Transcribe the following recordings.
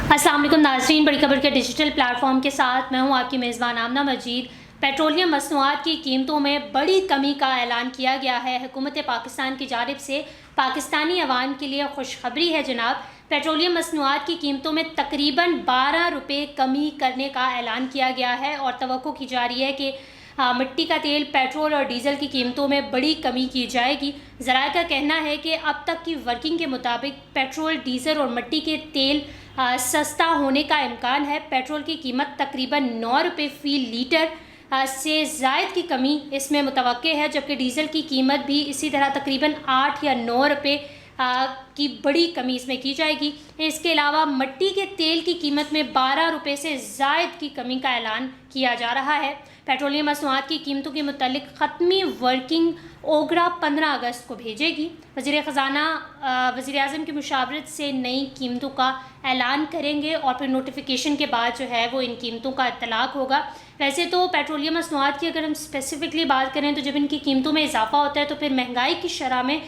अस्सलाम वालेकुम नाज़रीन, बड़ी खबर के डिजिटल प्लेटफॉर्म के साथ मैं हूं आपकी मेज़बान आमना मजीद। पेट्रोलियम मसनूआत की कीमतों में बड़ी कमी का ऐलान किया गया है। हुकूमत पाकिस्तान की जानिब से पाकिस्तानी अवाम के लिए खुशखबरी है जनाब। पेट्रोलियम मसनूआत की कीमतों में तकरीबन 12 रुपये कमी करने का ऐलान किया गया है और तवक्को की जा रही है कि मिट्टी का तेल, पेट्रोल और डीज़ल की कीमतों में बड़ी कमी की जाएगी। ज़राए का कहना है कि अब तक की वर्किंग के मुताबिक पेट्रोल, डीज़ल और मिट्टी के तेल सस्ता होने का इम्कान है। पेट्रोल की कीमत तकरीबन 9 रुपये फ़ी लीटर से ज़ायद की कमी इसमें मुतवक्के है, जबकि डीज़ल की कीमत भी इसी तरह तकरीबन 8 या 9 रुपये की बड़ी कमी इसमें की जाएगी। इसके अलावा मिट्टी के तेल की कीमत में 12 रुपये से ज़ायद की कमी का ऐलान किया जा रहा है। पेट्रोलियम मसनूआत की कीमतों के मुतालिक ख़त्मी वर्किंग ओगरा 15 अगस्त को भेजेगी। वज़ीर ख़ज़ाना वज़ीर आज़म की मुशावरत से नई कीमतों का ऐलान करेंगे और फिर नोटिफिकेशन के बाद जो है वो इन कीमतों का इत्तलाक होगा। वैसे तो पेट्रोलियम मसनूआत की अगर हम स्पेसिफ़िकली बात करें तो जब इनकी कीमतों में इजाफ़ा होता है तो फिर महंगाई की शरह में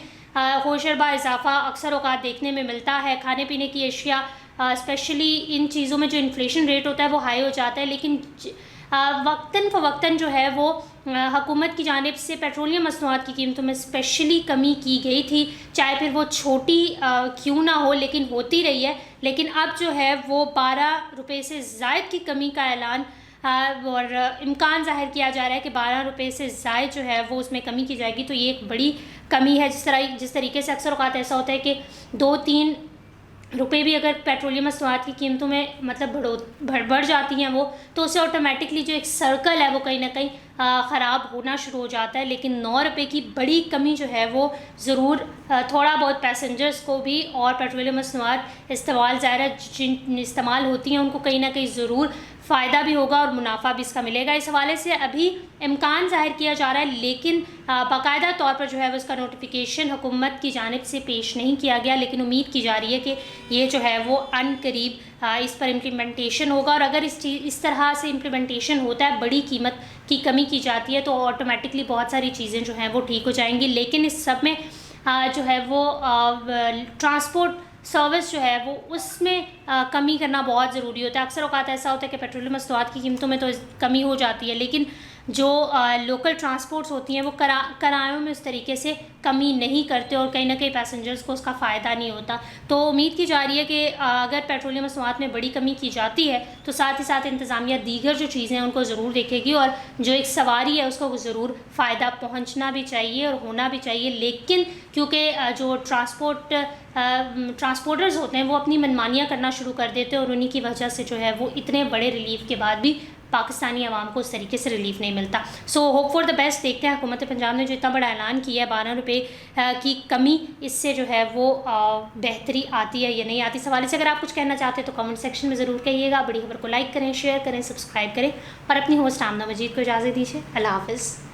होशरबा इजाफ़ा अक्सर औक़ात देखने में मिलता है। खाने पीने की अशिया स्पेशली इन चीज़ों में जो इन्फ्लेशन रेट होता है वो हाई हो जाता है, लेकिन वक्तन फ़वक्तन जो है वो हुकूमत की जानिब से पेट्रोलियम मसनूआत की कीमतों में स्पेशली कमी की गई थी, चाहे फिर वो छोटी क्यों ना हो लेकिन होती रही है। लेकिन अब जो है वो 12 रुपये से ज़ायद की कमी का ऐलान और इम्कान ज़ाहिर किया जा रहा है कि 12 रुपये से ज़ायद जो है वो उसमें कमी की जाएगी। तो ये एक बड़ी कमी है। जिस तरीके से अक्सर औक़ात ऐसा होता है कि 2-3 रुपये भी अगर पेट्रोलियम मसनूआत की कीमतों में मतलब बढ़ जाती हैं वो, तो उससे ऑटोमेटिकली जो एक सर्कल है वो कहीं ना कहीं ख़राब होना शुरू हो जाता है। लेकिन 9 रुपये की बड़ी कमी जो है वो ज़रूर थोड़ा बहुत पैसेंजर्स को भी और पेट्रोलियम मसनूआत इस्तेमाल ज़ाहिर जिन इस्तेमाल होती हैं उनको कहीं ना कहीं ज़रूर फ़ायदा भी होगा और मुनाफा भी इसका मिलेगा। इस हवाले से अभी इम्कान ज़ाहिर किया जा रहा है, लेकिन बाकायदा तौर पर जो है वो इसका नोटिफिकेशन हुकूमत की जानिब से पेश नहीं किया गया। लेकिन उम्मीद की जा रही है कि ये जो है वो अनकरीब इस पर इम्प्लीमेंटेशन होगा और अगर इस तरह से इम्प्लीमेंटेशन होता है, बड़ी कीमत की कमी की जाती है, तो ऑटोमेटिकली बहुत सारी चीज़ें जो हैं वो ठीक हो जाएंगी। लेकिन इस सब में जो है वो ट्रांसपोर्ट सर्विस जो है वो उसमें कमी करना बहुत ज़रूरी होता है। अक्सर औक़ात ऐसा होता है कि पेट्रोलियम मसनूआत की कीमतों में तो कमी हो जाती है, लेकिन जो लोकल ट्रांसपोर्ट्स होती हैं वो किरायों में उस तरीके से कमी नहीं करते और कहीं ना कहीं पैसेंजर्स को उसका फ़ायदा नहीं होता। तो उम्मीद की जा रही है कि अगर पेट्रोलियम मसनूआत में बड़ी कमी की जाती है तो साथ ही साथ इंतज़ामिया दीगर जो चीज़ें हैं उनको ज़रूर देखेगी और जो एक सवारी है उसको ज़रूर फ़ायदा पहुँचना भी चाहिए और होना भी चाहिए। लेकिन क्योंकि जो ट्रांसपोर्टर्स होते हैं वो अपनी मनमानियाँ करना शुरू कर देते हैं और उन्हीं की वजह से जो है वो इतने बड़े रिलीफ के बाद भी पाकिस्तानी अवाम को उस तरीके से रिलीफ नहीं मिलता। So hope for the best. देखते हैं हुकूमत पंजाब ने जो इतना बड़ा ऐलान किया है 12 रुपये की कमी, इससे जो है वो बेहतरी आती है या नहीं आती। इस हवाले से अगर आप कुछ कहना चाहते हैं तो कमेंट सेक्शन में ज़रूर कहिएगा। बड़ी खबर को लाइक करें, शेयर करें, सब्सक्राइब करें और अपनी होस्ट आमना मजीद को इजाज़त दीजिए। अल्लाह हाफ़िज़।